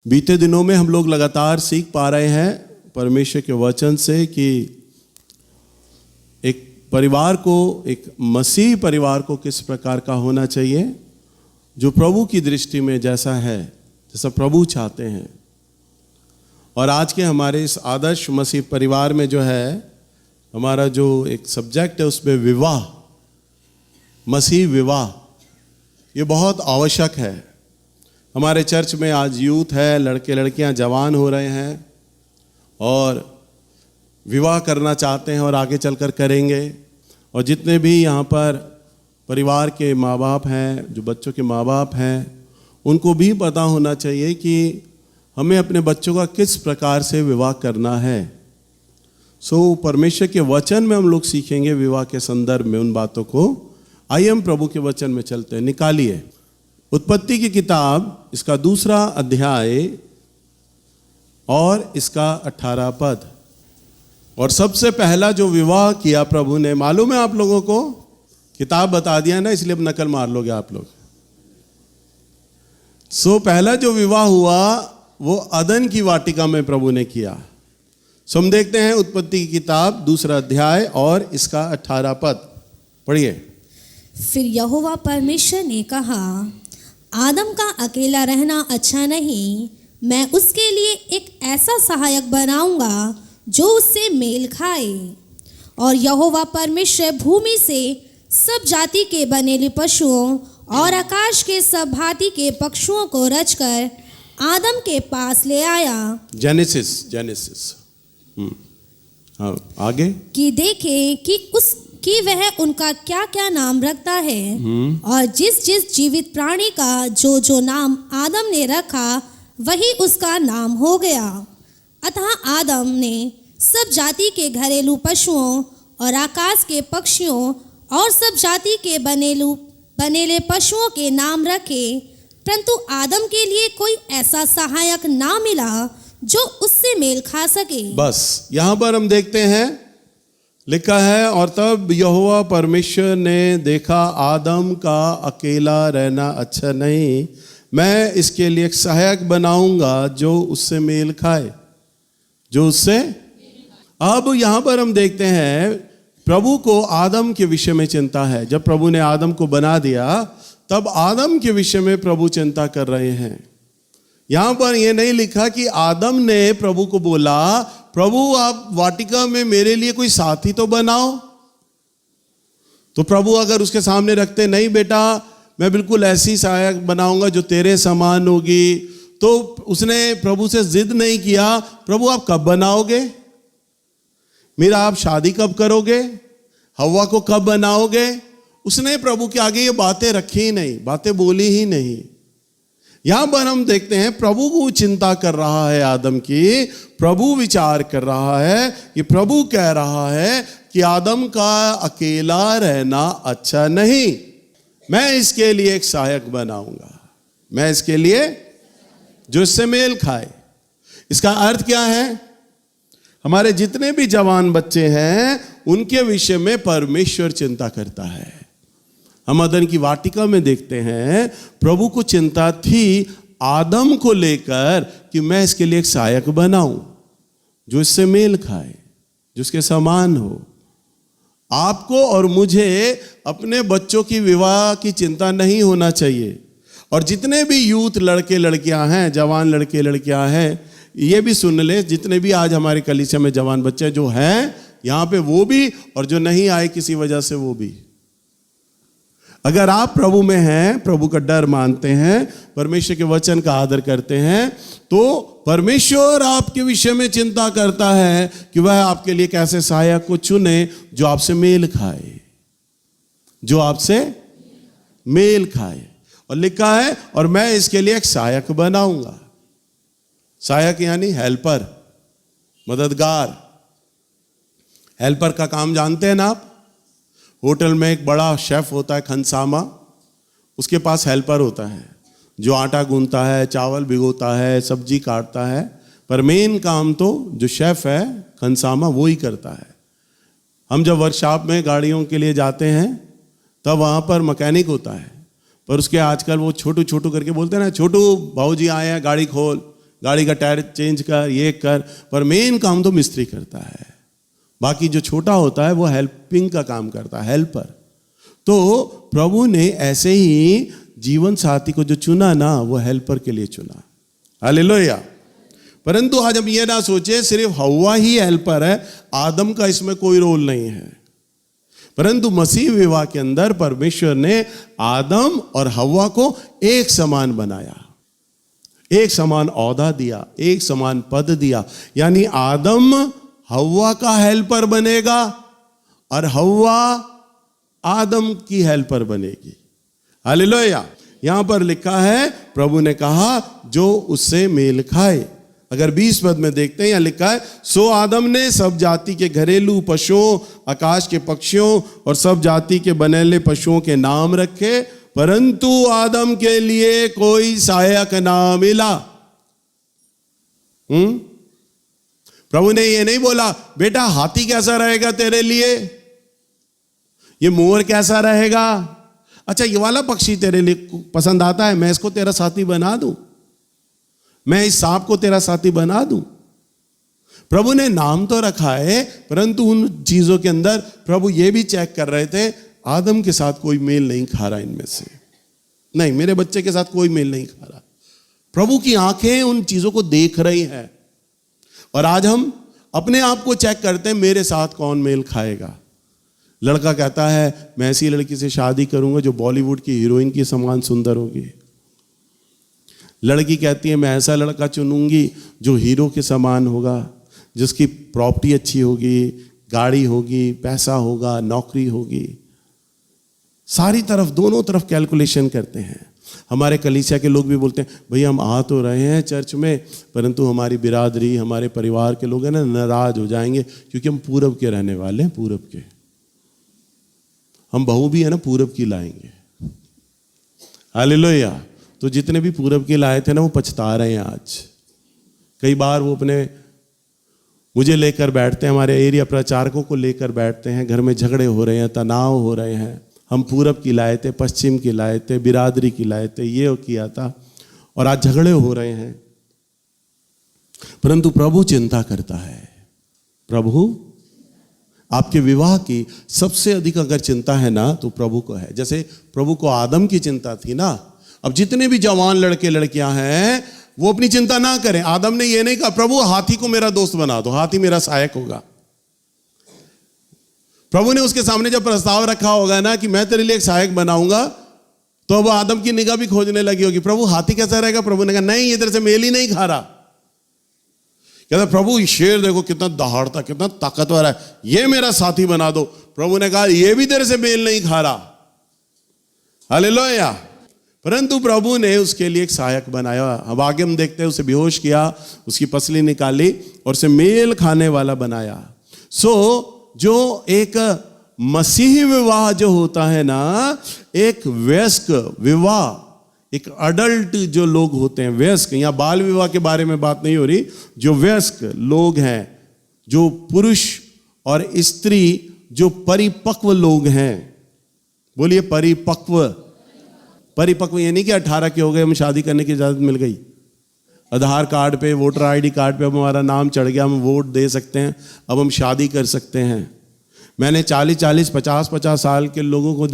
बीते दिनों में हम लोग लगातार सीख पा रहे हैं परमेश्वर के वचन से कि एक परिवार को, एक मसीह परिवार को किस प्रकार का होना चाहिए, जो प्रभु की दृष्टि में जैसा है, जैसा प्रभु चाहते हैं। और आज के हमारे इस आदर्श मसीह परिवार में जो है, हमारा जो एक सब्जेक्ट है उसमें विवाह, मसीह विवाह, ये बहुत आवश्यक है। हमारे चर्च में आज यूथ है, लड़के लड़कियां जवान हो रहे हैं और विवाह करना चाहते हैं और आगे चलकर करेंगे। और जितने भी यहाँ पर परिवार के माँ बाप हैं, जो बच्चों के माँ बाप हैं, उनको भी पता होना चाहिए कि हमें अपने बच्चों का किस प्रकार से विवाह करना है। परमेश्वर के वचन में हम लोग सीखेंगे विवाह के संदर्भ में उन बातों को। आइए हम प्रभु के वचन में चलते हैं। निकालिए उत्पत्ति की किताब, इसका 2 अध्याय और इसका 18 पद। और सबसे पहला जो विवाह किया प्रभु ने, मालूम है आप लोगों को, किताब बता दिया ना, इसलिए अब नकल मार लोगे आप लोग। पहला जो विवाह हुआ वो अदन की वाटिका में प्रभु ने किया। हम देखते हैं उत्पत्ति की किताब 2 अध्याय और इसका 18 पद, पढ़िए। फिर यहोवा परमेश्वर ने कहा, आदम का अकेला रहना अच्छा नहीं, मैं उसके लिए एक ऐसा सहायक बनाऊंगा जो उससे मेल खाए। और यहोवा परमेश्वर भूमि से सब जाति के बनेले पशुओं और आकाश के सब भांति के पक्षुओं को रचकर आदम के पास ले आया। जेनेसिस हाँ, आगे कि देखे कि वह उनका क्या क्या नाम रखता है। और जिस जिस जीवित प्राणी का जो नाम आदम ने रखा, वही उसका नाम हो गया। अतः आदम ने सब जाति के घरेलू पशुओं और आकाश के पक्षियों और सब जाति के बनेले पशुओं के नाम रखे, परंतु आदम के लिए कोई ऐसा सहायक ना मिला जो उससे मेल खा सके। बस यहां पर हम देखते हैं, लिखा है, और तब यहोवा परमेश्वर ने देखा आदम का अकेला रहना अच्छा नहीं, मैं इसके लिए एक सहायक बनाऊंगा जो उससे मेल खाए, जो उससे। अब यहां पर हम देखते हैं प्रभु को आदम के विषय में चिंता है। जब प्रभु ने आदम को बना दिया, तब आदम के विषय में प्रभु चिंता कर रहे हैं। यहां पर यह नहीं लिखा कि आदम ने प्रभु को बोला, प्रभु आप वाटिका में मेरे लिए कोई साथी तो बनाओ। तो प्रभु अगर उसके सामने रखते, नहीं बेटा मैं बिल्कुल ऐसी सहायक बनाऊंगा जो तेरे समान होगी, तो उसने प्रभु से जिद नहीं किया, प्रभु आप कब बनाओगे, मेरा आप शादी कब करोगे, हव्वा को कब बनाओगे। उसने प्रभु के आगे ये बातें रखी ही नहीं, बातें बोली ही नहीं। यहां पर हम देखते हैं प्रभु को चिंता कर रहा है आदम की, प्रभु विचार कर रहा है कि प्रभु कह रहा है कि आदम का अकेला रहना अच्छा नहीं, मैं इसके लिए एक सहायक बनाऊंगा, मैं इसके लिए जो इससे मेल खाए। इसका अर्थ क्या है? हमारे जितने भी जवान बच्चे हैं उनके विषय में परमेश्वर चिंता करता है। हम अदन की वाटिका में देखते हैं प्रभु को चिंता थी आदम को लेकर कि मैं इसके लिए एक सहायक बनाऊं जो इससे मेल खाए, जो इसके समान हो। आपको और मुझे अपने बच्चों की विवाह की चिंता नहीं होना चाहिए। और जितने भी यूथ लड़के लड़कियां हैं, जवान लड़के लड़कियां हैं, ये भी सुन ले, जितने भी आज हमारे कलीसिया में जवान बच्चे जो हैं यहाँ पे, वो भी, और जो नहीं आए किसी वजह से, वो भी। अगर आप प्रभु में हैं, प्रभु का डर मानते हैं, परमेश्वर के वचन का आदर करते हैं, तो परमेश्वर आपके विषय में चिंता करता है कि वह आपके लिए कैसे सहायक को चुने जो आपसे मेल खाए, जो आपसे मेल खाए। और लिखा है, और मैं इसके लिए एक सहायक बनाऊंगा। सहायक यानी हेल्पर, मददगार। हेल्पर का काम जानते हैं ना आप? होटल में एक बड़ा शेफ होता है, खनसामा, उसके पास हेल्पर होता है जो आटा गूंथता है, चावल भिगोता है, सब्जी काटता है, पर मेन काम तो जो शेफ है, खनसामा, वो ही करता है। हम जब वर्कशॉप में गाड़ियों के लिए जाते हैं तब वहाँ पर मैकेनिक होता है, पर उसके आजकल वो छोटू छोटू करके बोलते हैं ना, छोटू भाऊजी आए हैं गाड़ी खोल, गाड़ी का टायर चेंज कर, ये कर, पर मेन काम तो मिस्त्री करता है। बाकी जो छोटा होता है वो हेल्पिंग का काम करता है, हेल्पर। तो प्रभु ने ऐसे ही जीवन साथी को जो चुना ना, वो हेल्पर के लिए चुना। हालेलुया। परंतु आज हम ये ना सोचे सिर्फ हव्वा ही हेल्पर है, आदम का इसमें कोई रोल नहीं है। परंतु मसीह विवाह के अंदर परमेश्वर ने आदम और हव्वा को एक समान बनाया, एक समान औहदा दिया, एक समान पद दिया। यानी आदम हव्वा का हेल्पर बनेगा और हव्वा आदम की हेल्पर बनेगी। हालेलुया। यहां पर लिखा है, प्रभु ने कहा जो उससे मेल खाए। अगर 20 पद में देखते हैं, यहां लिखा है, सो आदम ने सब जाति के घरेलू पशुओं, आकाश के पक्षियों और सब जाति के बनेले पशुओं के नाम रखे, परंतु आदम के लिए कोई सहायक ना मिला। प्रभु ने ये नहीं बोला, बेटा हाथी कैसा रहेगा तेरे लिए, ये मोर कैसा रहेगा, अच्छा ये वाला पक्षी तेरे लिए पसंद आता है, मैं इसको तेरा साथी बना दूं, मैं इस सांप को तेरा साथी बना दूं। प्रभु ने नाम तो रखा है, परंतु उन चीजों के अंदर प्रभु ये भी चेक कर रहे थे, आदम के साथ कोई मेल नहीं खा रहा इनमें से, नहीं मेरे बच्चे के साथ कोई मेल नहीं खा रहा। प्रभु की आंखें उन चीजों को देख रही हैं। और आज हम अपने आप को चेक करते हैं, मेरे साथ कौन मेल खाएगा। लड़का कहता है मैं ऐसी लड़की से शादी करूंगा जो बॉलीवुड की हीरोइन की समान सुंदर होगी। लड़की कहती है मैं ऐसा लड़का चुनूंगी जो हीरो के समान होगा, जिसकी प्रॉपर्टी अच्छी होगी, गाड़ी होगी, पैसा होगा, नौकरी होगी। सारी तरफ, दोनों तरफ कैलकुलेशन करते हैं। हमारे कलीसिया के लोग भी बोलते हैं भैया हम आ तो रहे हैं चर्च में, परंतु हमारी बिरादरी, हमारे परिवार के लोग हैं ना नाराज हो जाएंगे, क्योंकि हम पूरब के रहने वाले हैं, पूरब के। हम बहू भी है ना पूरब की लाएंगे। हालेलुया। तो जितने भी पूरब के लाए थे ना, वो पछता रहे हैं आज। कई बार वो अपने मुझे लेकर बैठते हैं, हमारे एरिया प्रचारकों को लेकर बैठते हैं, घर में झगड़े हो रहे हैं, तनाव हो रहे हैं, हम पूरब की लाए थे, पश्चिम की लाए थे, बिरादरी की लाए थे, ये किया था, और आज झगड़े हो रहे हैं। परंतु प्रभु चिंता करता है। प्रभु आपके विवाह की सबसे अधिक अगर चिंता है ना, तो प्रभु को है। जैसे प्रभु को आदम की चिंता थी ना, अब जितने भी जवान लड़के लड़कियां हैं वो अपनी चिंता ना करें। आदम ने ये नहीं कहा प्रभु हाथी को मेरा दोस्त बना दो, हाथी मेरा सहायक होगा। प्रभु ने उसके सामने जब प्रस्ताव रखा होगा ना कि मैं तेरे लिए एक सहायक बनाऊंगा, तो अब आदम की निगाह भी खोजने लगी होगी, प्रभु हाथी कैसा रहेगा। प्रभु ने कहा नहीं, ये तेरे से मेल ही नहीं खा रहा। कहता प्रभु ये शेर देखो कितना दहाड़ता, कितना ताकतवर है, ये मेरा साथी बना दो। प्रभु ने कहा ये भी तेरे से मेल नहीं खा रहा। हालेलुया। परंतु प्रभु ने उसके लिए एक सहायक बनाया। अब आगे हम देखते हैं, उसे बेहोश किया, उसकी पसली निकाली और उसे मेल खाने वाला बनाया। जो एक मसीही विवाह जो होता है ना, एक वयस्क विवाह, एक अडल्ट जो लोग होते हैं, वयस्क, यहाँ बाल विवाह के बारे में बात नहीं हो रही, जो वयस्क लोग हैं, जो पुरुष और स्त्री जो परिपक्व लोग हैं, बोलिए परिपक्व। परिपक्व ये नहीं कि 18 के हो गए हम शादी करने की इजाजत मिल गई, आधार कार्ड पे, वोटर आईडी कार्ड पे अब हमारा नाम चढ़ गया, हम वोट दे सकते हैं, अब हम शादी कर सकते हैं। मैंने 40-40, 50-50 साल के लोगों को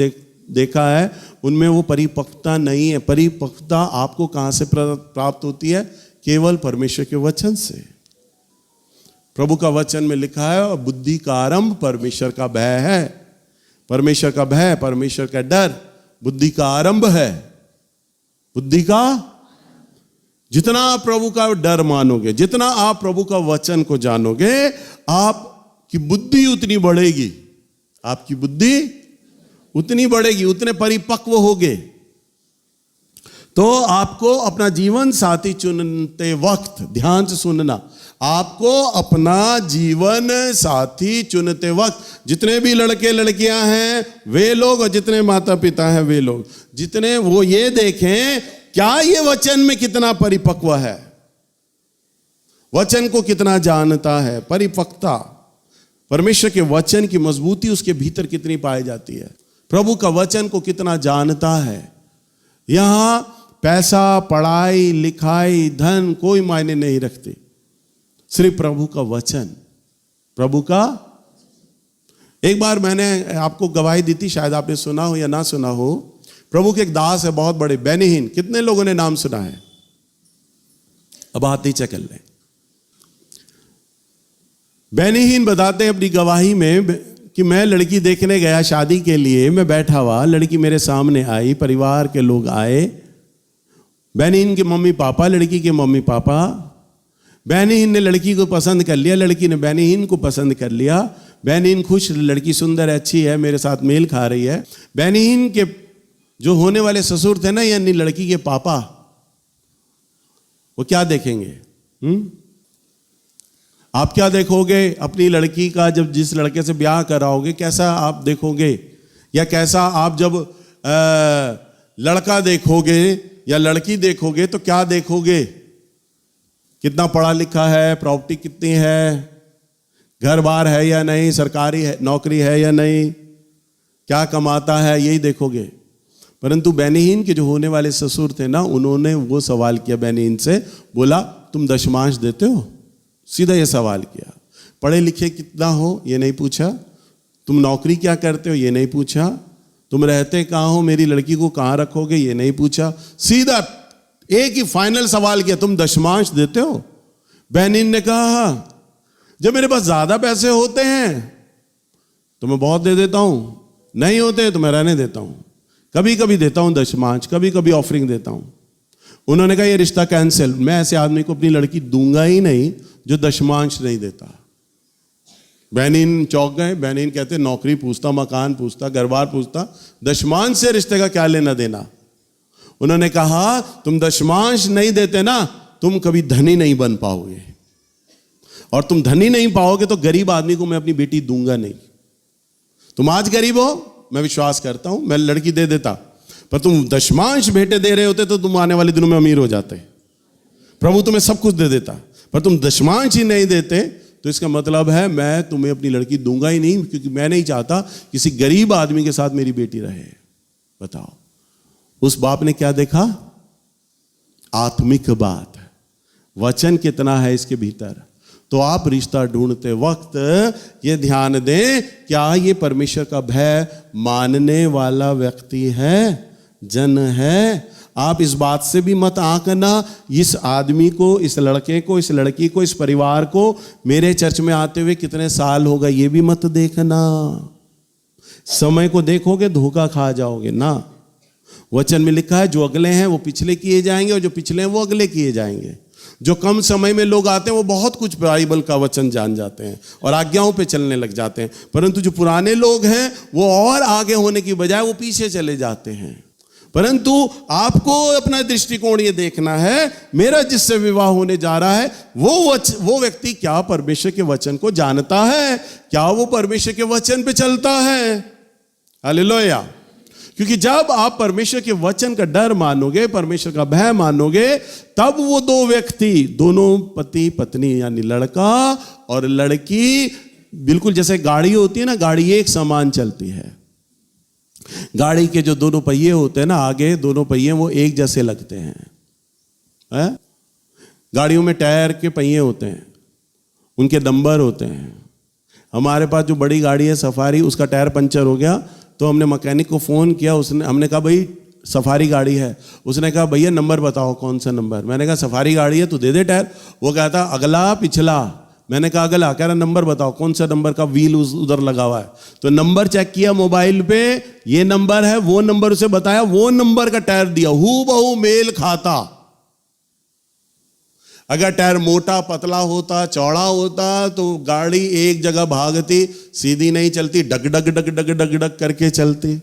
देखा है, उनमें वो परिपक्वता नहीं है। परिपक्वता आपको कहां से प्राप्त होती है? केवल परमेश्वर के वचन से। प्रभु का वचन में लिखा है बुद्धि का आरंभ परमेश्वर का भय है। परमेश्वर का भय, परमेश्वर का डर बुद्धि का आरंभ है। बुद्धि का, जितना आप प्रभु का डर मानोगे, जितना आप प्रभु का वचन को जानोगे, आपकी बुद्धि उतनी बढ़ेगी, आपकी बुद्धि उतनी बढ़ेगी, उतने परिपक्व होगे। तो आपको अपना जीवन साथी चुनते वक्त ध्यान से सुनना, आपको अपना जीवन साथी चुनते वक्त, जितने भी लड़के लड़कियां हैं वे लोग और जितने माता पिता हैं वे लोग, जितने वो ये देखें क्या ये वचन में कितना परिपक्व है, वचन को कितना जानता है। परिपक्वता, परमेश्वर के वचन की मजबूती उसके भीतर कितनी पाई जाती है, प्रभु का वचन को कितना जानता है। यहां पैसा, पढ़ाई, लिखाई, धन कोई मायने नहीं रखते, सिर्फ प्रभु का वचन, प्रभु का। एक बार मैंने आपको गवाही दी थी, शायद आपने सुना हो या ना सुना हो। प्रभु के एक दास है बहुत बड़े, बेनी हिन। कितने लोगों ने नाम सुना है? अब हाथ नीचे कर लें। बेनी हिन बताते हैं अपनी गवाही में कि मैं लड़की देखने गया शादी के लिए, मैं बैठा हुआ, लड़की मेरे सामने आई, परिवार के लोग आए, बेनी हिन के मम्मी पापा, लड़की के मम्मी पापा। बेनी हिन ने लड़की को पसंद कर लिया, लड़की ने बेनी हिन को पसंद कर लिया। बेनी हिन खुश, लड़की सुंदर है, अच्छी है, मेरे साथ मेल खा रही है। बेनी हिन के जो होने वाले ससुर थे ना, यानी लड़की के पापा, वो क्या देखेंगे? आप क्या देखोगे अपनी लड़की का? जब जिस लड़के से ब्याह कराओगे, कैसा आप देखोगे? या कैसा आप जब लड़का देखोगे या लड़की देखोगे तो क्या देखोगे? कितना पढ़ा लिखा है, प्रॉपर्टी कितनी है, घर बार है या नहीं, सरकारी है, नौकरी है या नहीं, क्या कमाता है, यही देखोगे। परंतु बेनी हिन के जो होने वाले ससुर थे ना, उन्होंने वो सवाल किया बेनी हिन से, बोला तुम दशमांश देते हो? सीधा ये सवाल किया। पढ़े लिखे कितना हो, ये नहीं पूछा। तुम नौकरी क्या करते हो, ये नहीं पूछा। तुम रहते कहाँ हो, मेरी लड़की को कहाँ रखोगे, ये नहीं पूछा। सीधा एक ही फाइनल सवाल किया, तुम दशमांश देते हो? बेनी हिन ने कहा जब मेरे पास ज्यादा पैसे होते हैं तो मैं बहुत दे देता हूं, नहीं होते तो मैं रहने देता हूं। कभी कभी देता हूं दशमांश, कभी कभी ऑफरिंग देता हूं। उन्होंने कहा ये रिश्ता कैंसिल, मैं ऐसे आदमी को अपनी लड़की दूंगा ही नहीं जो दशमांश नहीं देता। बेनी हिन चौंक गए। बेनी हिन कहते नौकरी पूछता, मकान पूछता, घर बार पूछता, दशमांश से रिश्ते का क्या लेना देना। उन्होंने कहा तुम दशमांश नहीं देते ना, तुम कभी धनी नहीं बन पाओगे, और तुम धनी नहीं पाओगे तो गरीब आदमी को मैं अपनी बेटी दूंगा नहीं। तुम आज गरीब हो, मैं विश्वास करता हूं, मैं लड़की दे देता, पर तुम दशमांश भेंटे दे रहे होते तो तुम आने वाले दिनों में अमीर हो जाते। प्रभु तुम्हें सब कुछ दे देता, पर तुम दशमांश ही नहीं देते, तो इसका मतलब है मैं तुम्हें अपनी लड़की दूंगा ही नहीं, क्योंकि मैं नहीं चाहता किसी गरीब आदमी के साथ मेरी बेटी रहे। बताओ उस बाप ने क्या देखा? आत्मिक बात, वचन कितना है इसके भीतर। तो आप रिश्ता ढूंढते वक्त ये ध्यान दें, क्या ये परमेश्वर का भय मानने वाला व्यक्ति है, जन है? आप इस बात से भी मत आंकना, इस आदमी को, इस लड़के को, इस लड़की को, इस परिवार को मेरे चर्च में आते हुए कितने साल हो गए, ये भी मत देखना। समय को देखोगे धोखा खा जाओगे ना। वचन में लिखा है जो अगले हैं वो पिछले किए जाएंगे, और जो पिछले हैं वो अगले किए जाएंगे। जो कम समय में लोग आते हैं वो बहुत कुछ बाइबल का वचन जान जाते हैं और आज्ञाओं पे चलने लग जाते हैं, परंतु जो पुराने लोग हैं वो और आगे होने की बजाय वो पीछे चले जाते हैं। परंतु आपको अपना दृष्टिकोण ये देखना है, मेरा जिससे विवाह होने जा रहा है वो व्यक्ति क्या परमेश्वर के वचन को जानता है, क्या वो परमेश्वर के वचन पे चलता है। हालेलुया। क्योंकि जब आप परमेश्वर के वचन का डर मानोगे, परमेश्वर का भय मानोगे, तब वो दो व्यक्ति, दोनों पति पत्नी यानी लड़का और लड़की, बिल्कुल जैसे गाड़ी होती है ना, गाड़ी एक समान चलती है। गाड़ी के जो दोनों पहिए होते हैं ना, आगे दोनों पहिए वो एक जैसे लगते हैं। गाड़ियों में टायर के पहिए होते हैं, उनके नंबर होते हैं। हमारे पास जो बड़ी गाड़ी है सफारी, उसका टायर पंचर हो गया तो हमने मैकेनिक को फ़ोन किया, हमने कहा भाई सफारी गाड़ी है। उसने कहा भैया नंबर बताओ, कौन सा नंबर। मैंने कहा सफारी गाड़ी है तो दे दे टायर। वो कहता अगला पिछला। मैंने कहा अगला। कह रहा नंबर बताओ, कौन सा नंबर का व्हील उधर लगा हुआ है। तो नंबर चेक किया मोबाइल पे, ये नंबर है, वो नंबर उसे बताया, वो नंबर का टायर दिया, हूबहू मेल खाता। अगर टायर मोटा पतला होता, चौड़ा होता तो गाड़ी एक जगह भागती, सीधी नहीं चलती, डग डग डग डग डग डग करके चलती।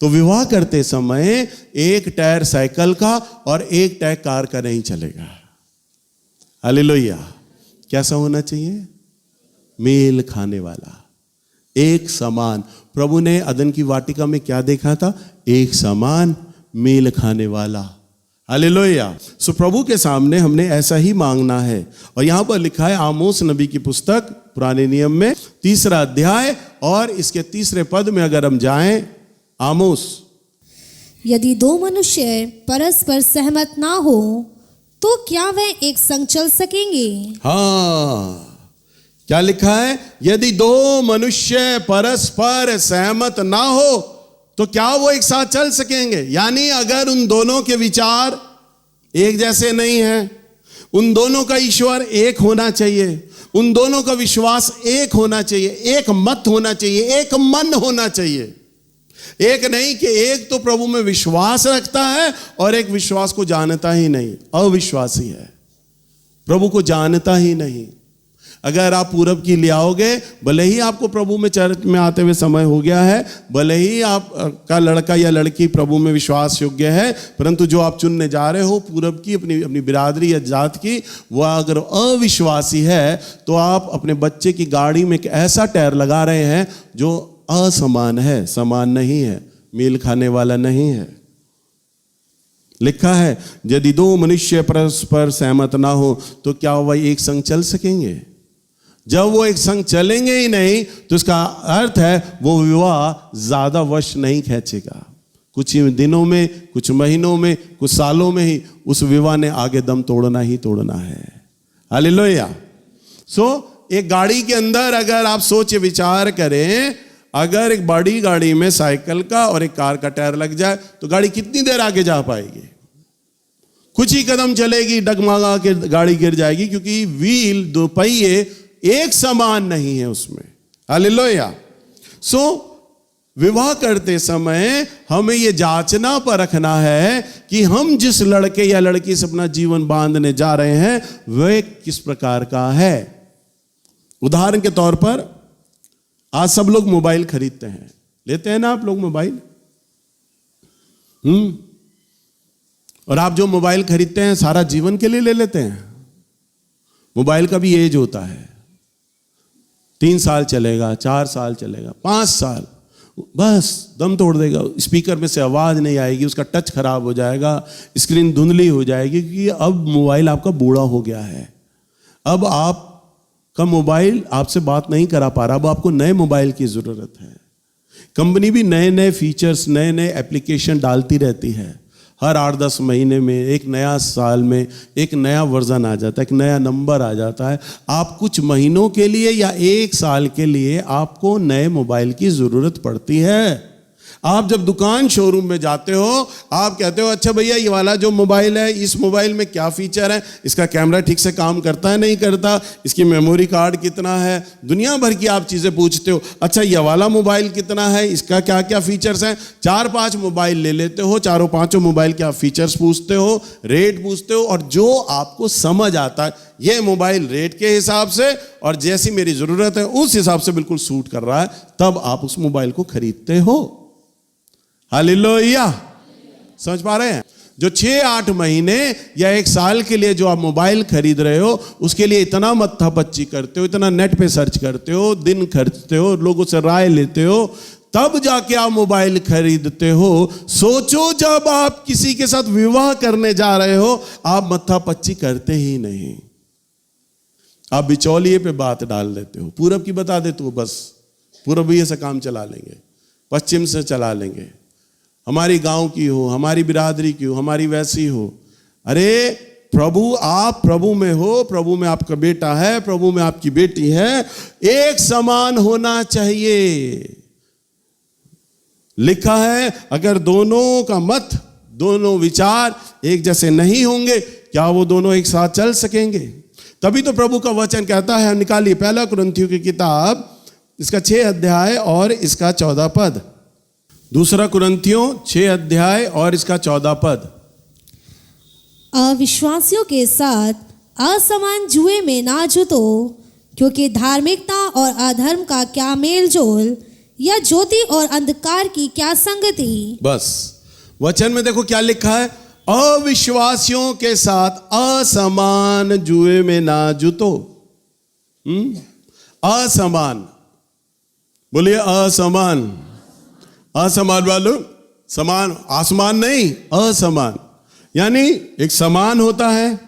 तो विवाह करते समय एक टायर साइकिल का और एक टायर कार का नहीं चलेगा। हालेलुया। कैसा होना चाहिए? मेल खाने वाला, एक समान। प्रभु ने अदन की वाटिका में क्या देखा था? एक समान मेल खाने वाला। हालेलुया। सो प्रभु के सामने हमने ऐसा ही मांगना है। और यहां पर लिखा है आमोस नबी की पुस्तक पुराने नियम में 3 अध्याय और इसके 3 पद में अगर हम जाएं, आमोस यदि दो मनुष्य परस्पर सहमत ना हो तो क्या वह एक संग चल सकेंगे? हाँ, क्या लिखा है? यदि दो मनुष्य परस्पर सहमत ना हो तो क्या वो एक साथ चल सकेंगे? यानी अगर उन दोनों के विचार एक जैसे नहीं है, उन दोनों का ईश्वर एक होना चाहिए, उन दोनों का विश्वास एक होना चाहिए, एक मत होना चाहिए, एक मन होना चाहिए। एक नहीं कि एक तो प्रभु में विश्वास रखता है और एक विश्वास को जानता ही नहीं, अविश्वासी है, प्रभु को जानता ही नहीं। अगर आप पूरब की ले आओगे, भले ही आपको प्रभु में चर्च में आते हुए समय हो गया है, भले ही आपका लड़का या लड़की प्रभु में विश्वास योग्य है, परंतु जो आप चुनने जा रहे हो पूरब की अपनी बिरादरी या जात की, वह अगर अविश्वासी है तो आप अपने बच्चे की गाड़ी में एक ऐसा टायर लगा रहे हैं जो असमान है, समान नहीं है, मेल खाने वाला नहीं है। लिखा है यदि दो मनुष्य परस्पर सहमत ना हो तो क्या वह एक संग चल सकेंगे? जब वो एक संग चलेंगे ही नहीं तो इसका अर्थ है वो विवाह ज्यादा वर्ष नहीं खींचेगा। कुछ ही दिनों में, कुछ महीनों में, कुछ सालों में ही उस विवाह ने आगे दम तोड़ना ही तोड़ना है। हालेलुया। एक गाड़ी के अंदर अगर आप सोच विचार करें, अगर एक बड़ी गाड़ी में साइकिल का और एक कार का टायर लग जाए तो गाड़ी कितनी देर आगे जा पाएगी? कुछ ही कदम चलेगी, डगमगा के गाड़ी गिर जाएगी, क्योंकि व्हील, दो पहिए एक समान नहीं है उसमें। हालेलुया। विवाह करते समय हमें यह जांचना परखना है कि हम जिस लड़के या लड़की से अपना जीवन बांधने जा रहे हैं वह किस प्रकार का है। उदाहरण के तौर पर आज सब लोग मोबाइल खरीदते हैं, लेते हैं ना आप लोग मोबाइल? और आप जो मोबाइल खरीदते हैं सारा जीवन के लिए ले लेते हैं। मोबाइल का भी एज होता है, 3 साल चलेगा, 4 साल चलेगा, 5 साल, बस दम तोड़ देगा। स्पीकर में से आवाज नहीं आएगी, उसका टच खराब हो जाएगा, स्क्रीन धुंधली हो जाएगी, क्योंकि अब मोबाइल आपका बूढ़ा हो गया है। अब आप का मोबाइल आपसे बात नहीं करा पा रहा, अब आपको नए मोबाइल की जरूरत है। कंपनी भी नए नए फीचर्स, नए नए एप्लीकेशन डालती रहती है। हर 8-10 महीने में, एक नया साल में एक नया वर्जन आ जाता है, एक नया नंबर आ जाता है। आप कुछ महीनों के लिए या 1 साल के लिए आपको नए मोबाइल की जरूरत पड़ती है। आप जब दुकान शोरूम में जाते हो, आप कहते हो अच्छा भैया ये वाला जो मोबाइल है, इस मोबाइल में क्या फीचर है, इसका कैमरा ठीक से काम करता है नहीं करता, इसकी मेमोरी कार्ड कितना है, दुनिया भर की आप चीज़ें पूछते हो। अच्छा ये वाला मोबाइल कितना है, इसका क्या क्या फीचर्स हैं। 4-5 मोबाइल ले लेते हो, चारों पांचों मोबाइल के आप फीचर्स पूछते हो, रेट पूछते हो, और जो आपको समझ आता है ये मोबाइल रेट के हिसाब से और जैसी मेरी ज़रूरत है उस हिसाब से बिल्कुल सूट कर रहा है, तब आप उस मोबाइल को खरीदते हो। हालेलुया। समझ पा रहे हैं? जो 6-8 महीने या 1 साल के लिए जो आप मोबाइल खरीद रहे हो, उसके लिए इतना मत्थापच्ची करते हो, इतना नेट पे सर्च करते हो, दिन खर्चते हो, लोगों से राय लेते हो, तब जाके आप मोबाइल खरीदते हो। सोचो जब आप किसी के साथ विवाह करने जा रहे हो, आप मत्थापच्ची करते ही नहीं, आप बिचौलिए पे बात डाल देते हो। पूरब की बता देते हो, बस पूरब भी ऐसा काम चला लेंगे, पश्चिम से चला लेंगे, हमारी गांव की हो, हमारी बिरादरी की हो, हमारी वैसी हो। अरे प्रभु, आप प्रभु में हो, प्रभु में आपका बेटा है, प्रभु में आपकी बेटी है, एक समान होना चाहिए। लिखा है अगर दोनों का मत, दोनों विचार एक जैसे नहीं होंगे, क्या वो दोनों एक साथ चल सकेंगे? तभी तो प्रभु का वचन कहता है, निकालिए 1 कुरिन्थियों की किताब, इसका 6 अध्याय और इसका 14 पद। 2 कुरिन्थियों 6 अध्याय और इसका 14 पद। अविश्वासियों के साथ असमान जुए में ना जुतो, क्योंकि धार्मिकता और अधर्म का क्या मेल जोल, या ज्योति और अंधकार की क्या संगति। बस वचन में देखो क्या लिखा है, अविश्वासियों के साथ असमान जुए में ना जुतो। असमान, बोलिए असमान। असमान वालों, समान आसमान नहीं, असमान यानी एक समान होता है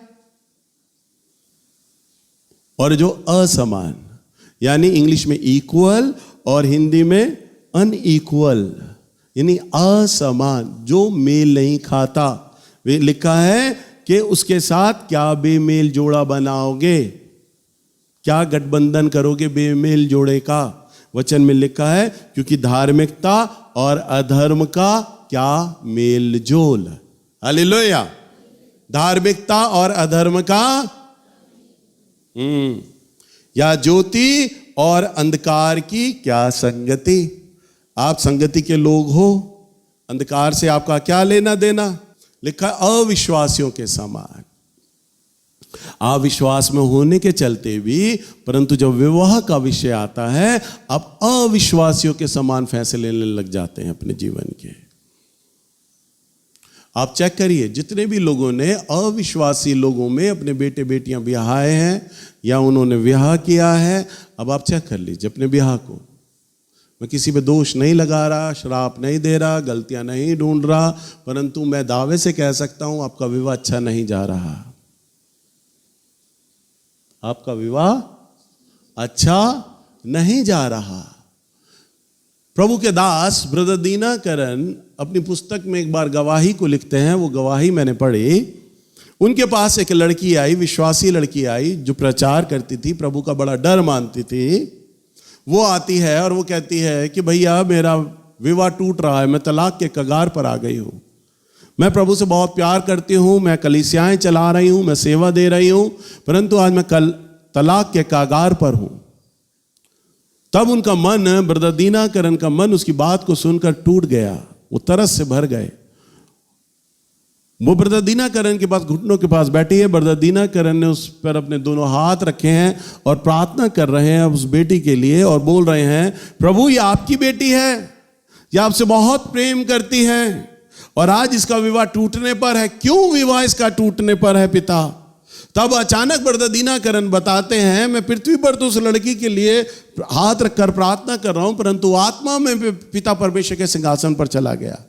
और जो असमान, यानी इंग्लिश में इक्वल और हिंदी में अनइक्वल। यानी असमान, जो मेल नहीं खाता। वे लिखा है कि उसके साथ क्या बेमेल जोड़ा बनाओगे, क्या गठबंधन करोगे बेमेल जोड़े का। वचन में लिखा है क्योंकि धार्मिकता और अधर्म का क्या मेल जोल। हालेलुया। धार्मिकता और अधर्म का या ज्योति और अंधकार की क्या संगति। आप संगति के लोग हो, अंधकार से आपका क्या लेना देना। लिखा अविश्वासियों के समान। अविश्वास में होने के चलते भी, परंतु जब विवाह का विषय आता है, आप अविश्वासियों के समान फैसले लेने लग जाते हैं अपने जीवन के। आप चेक करिए, जितने भी लोगों ने अविश्वासी लोगों में अपने बेटे बेटियां ब्याहे हैं या उन्होंने ब्याह किया है, अब आप चेक कर लीजिए अपने ब्याह को। मैं किसी पे दोष नहीं लगा रहा, श्राप नहीं दे रहा, गलतियां नहीं ढूंढ रहा, परंतु मैं दावे से कह सकता हूं आपका विवाह अच्छा नहीं जा रहा। आपका विवाह अच्छा नहीं जा रहा। प्रभु के दास ब्रदर दीनाकरण अपनी पुस्तक में एक बार गवाही को लिखते हैं, वो गवाही मैंने पढ़ी। उनके पास एक लड़की आई, विश्वासी लड़की आई, जो प्रचार करती थी, प्रभु का बड़ा डर मानती थी। वो आती है और वो कहती है कि भैया मेरा विवाह टूट रहा है, मैं तलाक के कगार पर आ गई हूँ। मैं प्रभु से बहुत प्यार करती हूँ, मैं कलीसियाएं चला रही हूँ, मैं सेवा दे रही हूँ, परंतु आज मैं कल तलाक के कगार पर हूँ। तब उनका मन, ब्रदर दीनाकरण का मन उसकी बात को सुनकर टूट गया, वो तरस से भर गए। वो ब्रदर दीनाकरण के पास घुटनों के पास बैठी है। ब्रदर दीनाकरण ने उस पर अपने दोनों हाथ रखे हैं और प्रार्थना कर रहे हैं उस बेटी के लिए और बोल रहे हैं, प्रभु ये आपकी बेटी है, ये आपसे बहुत प्रेम करती है और आज इसका विवाह टूटने पर है। क्यों विवाह इसका टूटने पर है पिता? तब अचानक ब्रदर दीनाकरण बताते हैं, मैं पृथ्वी पर तो उस लड़की के लिए हाथ रखकर प्रार्थना कर रहा हूं, परंतु आत्मा में पिता परमेश्वर के सिंहासन पर चला गया।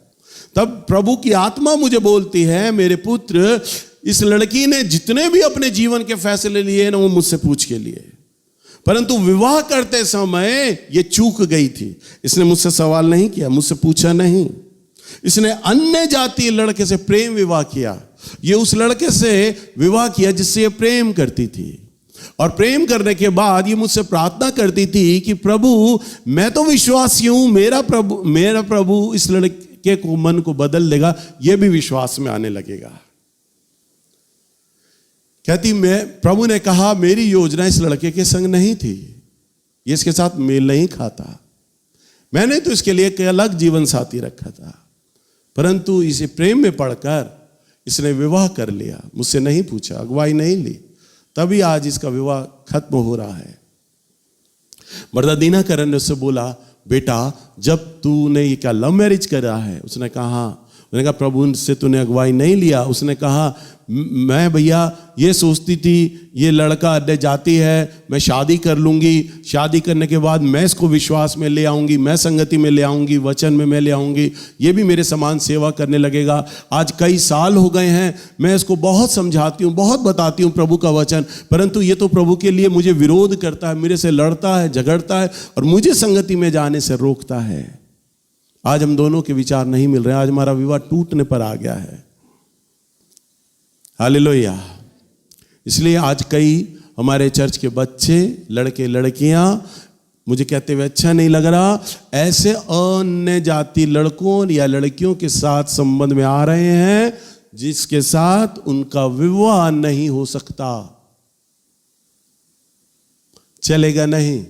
तब प्रभु की आत्मा मुझे बोलती है, मेरे पुत्र, इस लड़की ने जितने भी अपने जीवन के फैसले लिए ना, वो मुझसे पूछ के लिए, परंतु विवाह करते समय ये चूक गई थी। इसने मुझसे सवाल नहीं किया, मुझसे पूछा नहीं। इसने अन्य जातीय लड़के से प्रेम विवाह किया। ये उस लड़के से विवाह किया जिससे ये प्रेम करती थी, और प्रेम करने के बाद ये मुझसे प्रार्थना करती थी कि प्रभु मैं तो विश्वासी हूं, मेरा प्रभु इस लड़के को मन को बदल देगा, ये भी विश्वास में आने लगेगा। कहती प्रभु ने कहा मेरी योजना इस लड़के के संग नहीं थी, ये इसके साथ मेल नहीं खाता, मैंने तो इसके लिए एक अलग जीवन साथी रखा था, परंतु इसे प्रेम में पड़कर इसने विवाह कर लिया, मुझसे नहीं पूछा, अगुवाई नहीं ली, तभी आज इसका विवाह खत्म हो रहा है। ब्रदर दीनाकरण ने उससे बोला, बेटा जब तूने ये क्या लव मैरिज करा है? उसने कहा, प्रभु से तूने अगुवाई नहीं लिया। उसने कहा, मैं भैया ये सोचती थी ये लड़का अन्य जाति है, मैं शादी कर लूंगी, शादी करने के बाद मैं इसको विश्वास में ले आऊंगी, मैं संगति में ले आऊंगी, वचन में मैं ले आऊंगी, ये भी मेरे समान सेवा करने लगेगा। आज कई साल हो गए हैं, मैं इसको बहुत समझाती हूँ, बहुत बताती हूँ प्रभु का वचन, परंतु ये तो प्रभु के लिए मुझे विरोध करता है, मेरे से लड़ता है, झगड़ता है और मुझे संगति में जाने से रोकता है। आज हम दोनों के विचार नहीं मिल रहे, आज हमारा विवाह टूटने पर आ गया है। हालेलुया। इसलिए आज कई हमारे चर्च के बच्चे, लड़के लड़कियां मुझे कहते हुए अच्छा नहीं लग रहा, ऐसे अन्य जाति लड़कों या लड़कियों के साथ संबंध में आ रहे हैं जिसके साथ उनका विवाह नहीं हो सकता, चलेगा नहीं।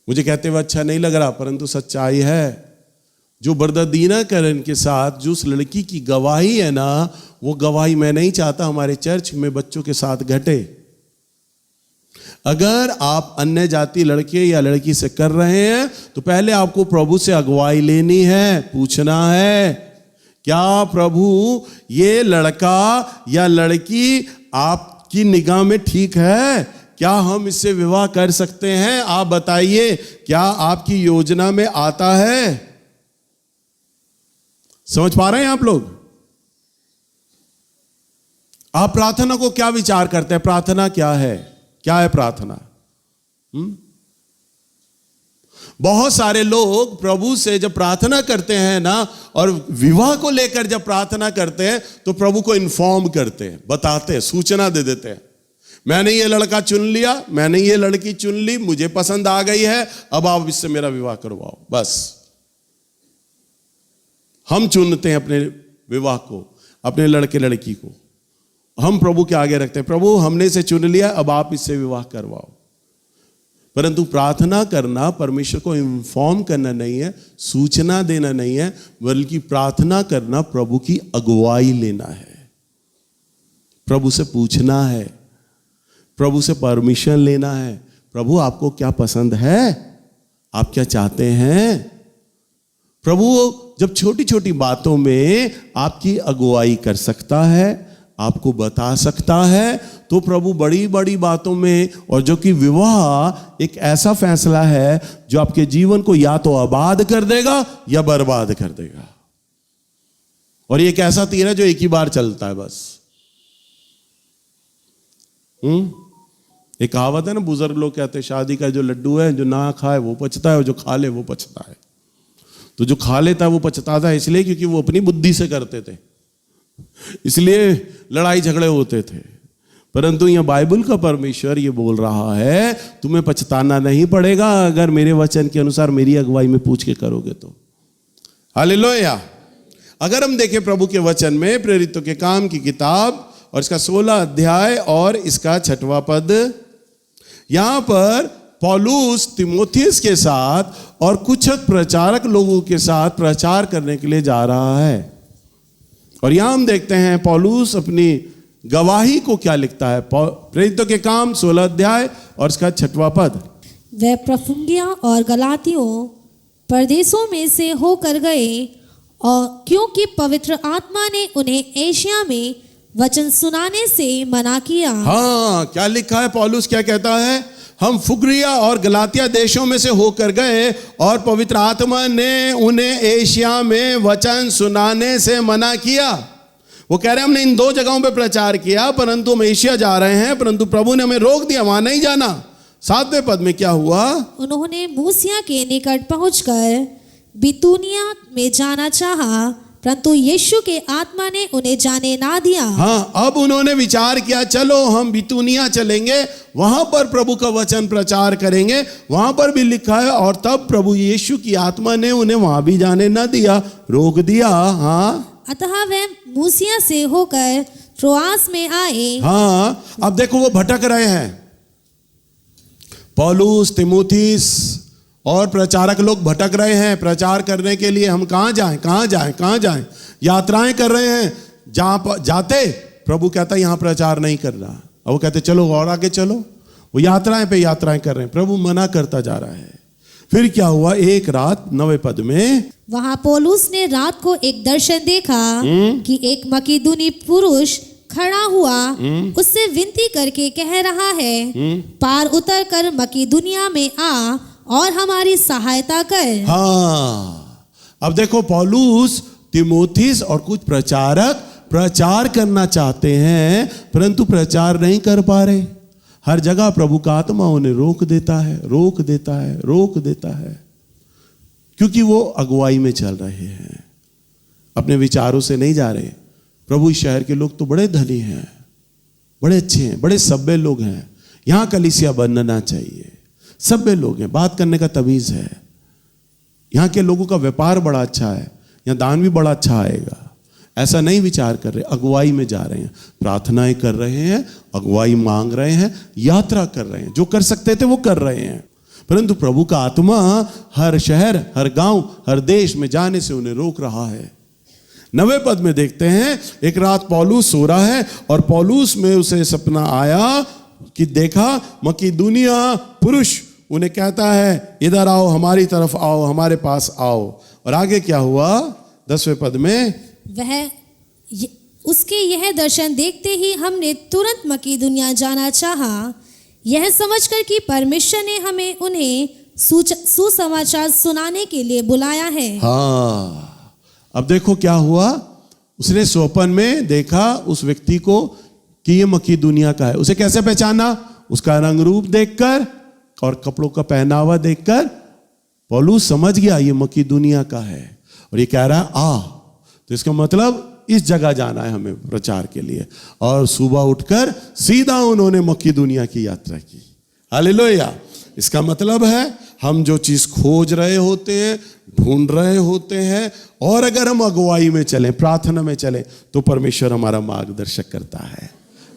मुझे कहते हुए अच्छा नहीं लग रहा, परंतु सच्चाई है। जो ब्रदर दीनाकरण के साथ जो उस लड़की की गवाही है ना, वो गवाही मैं नहीं चाहता हमारे चर्च में बच्चों के साथ घटे। अगर आप अन्य जाति लड़के या लड़की से कर रहे हैं तो पहले आपको प्रभु से अगुवाई लेनी है, पूछना है, क्या प्रभु ये लड़का या लड़की आपकी निगाह में ठीक है? क्या हम इससे विवाह कर सकते हैं? आप बताइए, क्या आपकी योजना में आता है? समझ पा रहे हैं आप लोग? आप प्रार्थना को क्या विचार करते हैं? प्रार्थना क्या है? क्या है प्रार्थना? बहुत सारे लोग प्रभु से जब प्रार्थना करते हैं ना, और विवाह को लेकर जब प्रार्थना करते हैं तो प्रभु को इन्फॉर्म करते हैं, बताते हैं, सूचना दे देते हैं, मैंने ये लड़का चुन लिया, मैंने ये लड़की चुन ली, मुझे पसंद आ गई है, अब आप इससे मेरा विवाह करवाओ। बस हम चुनते हैं अपने विवाह को, अपने लड़के लड़की को हम प्रभु के आगे रखते हैं, प्रभु हमने इसे चुन लिया, अब आप इससे विवाह करवाओ। परंतु प्रार्थना करना परमेश्वर को इन्फॉर्म करना नहीं है, सूचना देना नहीं है, बल्कि प्रार्थना करना प्रभु की अगुवाई लेना है, प्रभु से पूछना है, प्रभु से परमिशन लेना है। प्रभु आपको क्या पसंद है, आप क्या चाहते हैं। प्रभु जब छोटी छोटी बातों में आपकी अगुवाई कर सकता है, आपको बता सकता है, तो प्रभु बड़ी बड़ी बातों में, और जो कि विवाह एक ऐसा फैसला है जो आपके जीवन को या तो आबाद कर देगा या बर्बाद कर देगा। और ये एक ऐसा तीर है जो एक ही बार चलता है बस। एक कहावत है ना, बुजुर्ग लोग कहते हैं शादी का जो लड्डू है, जो ना खाए वो पचता है और जो खा ले वो पचता है। तो जो खा लेता है वो पचता था इसलिए क्योंकि वो अपनी बुद्धि से करते थे, इसलिए लड़ाई झगड़े होते थे। परंतु यह बाइबल का परमेश्वर ये बोल रहा है, तुम्हें पछताना नहीं पड़ेगा अगर मेरे वचन के अनुसार मेरी अगुवाई में पूछ के करोगे तो। हालेलुया। अगर हम देखें प्रभु के वचन में प्रेरितों के काम की किताब और इसका 16 अध्याय और इसका 6वां पद, यहां पर पौलुस तीमुथियुस के साथ और कुछ प्रचारक लोगों के साथ प्रचार करने के लिए जा रहा है। और यहां हम देखते हैं पौलुस अपनी गवाही को क्या लिखता है। प्रेरितों के काम 16 अध्याय और इसका 6वां पद, वे प्रफुंगिया और गलातियों प्रदेशों में से होकर गए, और क्योंकि पवित्र आत्मा ने उन्हें एशिया में वचन सुनाने से मना किया। हाँ, क्या लिखा है, पौलुस क्या कहता है, हम फुग्रिया और गलातिया देशों में से होकर गए और पवित्र आत्मा ने उन्हें एशिया में वचन सुनाने से मना किया। वो कह रहे हैं हमने इन 2 जगहों पे प्रचार किया, परंतु हम एशिया जा रहे हैं, परंतु प्रभु ने हमें रोक दिया, वहां नहीं जाना। 7वें पद में क्या हुआ, उन्होंने मूसिया के निकट पहुंचकर बितूनिया में जाना चाहा, परंतु यीशु के आत्मा ने उन्हें जाने ना दिया। हाँ, अब उन्होंने विचार किया चलो हम बितूनिया चलेंगे, वहां पर प्रभु का वचन प्रचार करेंगे। वहां पर भी लिखा है, और तब प्रभु यीशु की आत्मा ने उन्हें वहां भी जाने ना दिया, रोक दिया। हाँ, अतः वे मूसिया से होकर त्रोआस में आए। हाँ, अब देखो वो भटक रहे हैं, पौलुस तीमुथियुस और प्रचारक लोग भटक रहे हैं प्रचार करने के लिए। हम कहाँ जाएं, कहाँ जाएं, कहाँ जाएं, यात्राएं कर रहे हैं। जहां जाते प्रभु कहता है यहां प्रचार नहीं करना, और वो कहते चलो और आगे चलो। वो यात्राएं पे यात्राएं कर रहे हैं, प्रभु मना करता जा रहा है। फिर क्या हुआ, एक रात 9वें पद में, वहां पौलुस ने रात को एक दर्शन देखा कि एक मकीदुनी पुरुष खड़ा हुआ, उससे विनती करके कह रहा है, पार उतर कर मकीदुनिया में आ और हमारी सहायता कर। हाँ, अब देखो पौलुस तीमुथियुस और कुछ प्रचारक प्रचार करना चाहते हैं, परंतु प्रचार नहीं कर पा रहे। हर जगह प्रभु का आत्मा उन्हें रोक देता है, रोक देता है, रोक देता है, क्योंकि वो अगुवाई में चल रहे हैं, अपने विचारों से नहीं जा रहे। प्रभु इस शहर के लोग तो बड़े धनी हैं, बड़े अच्छे हैं, बड़े सभ्य लोग हैं, यहाँ कलीसिया बनना चाहिए, सभ्य लोग हैं, बात करने का तमीज है, यहाँ के लोगों का व्यापार बड़ा अच्छा है, यहाँ दान भी बड़ा अच्छा आएगा। ऐसा नहीं विचार कर रहे, अगुवाई में जा रहे हैं, प्रार्थनाएं कर रहे हैं, अगुवाई मांग रहे हैं, यात्रा कर रहे हैं, जो कर सकते थे वो कर रहे हैं। परंतु प्रभु का आत्मा हर शहर, हर गांव, हर देश में जाने से उन्हें रोक रहा है। 9वें पद में देखते हैं, एक रात पौलुस सो रहा है और पौलुस में उसे सपना आया कि देखा मकीदुनिया पुरुष उन्हें कहता है इधर आओ, हमारी तरफ आओ, हमारे पास आओ। और आगे क्या हुआ, 10वें पद में, उसके यह दर्शन देखते ही हमने तुरंत मकीदुनिया जाना चाहा, यह समझकर कि परमेश्वर ने हमें उन्हें सुसमाचार सुनाने के लिए बुलाया है। हाँ, अब देखो क्या हुआ, उसने स्वप्न में देखा उस व्यक्ति को कि ये मकीदुनिया का है। उसे कैसे पहचाना, उसका रंग रूप देखकर और कपड़ों का पहनावा देखकर पौलुस समझ गया ये मकीदुनिया का है और ये कह रहा है आ, तो इसका मतलब इस जगह जाना है हमें प्रचार के लिए। और सुबह उठकर सीधा उन्होंने मकीदुनिया की यात्रा की। हालेलुया। इसका मतलब है हम जो चीज खोज रहे होते हैं, ढूंढ रहे होते हैं, और अगर हम अगुवाई में चलें, प्रार्थना में चलें, तो परमेश्वर हमारा मार्गदर्शक करता है।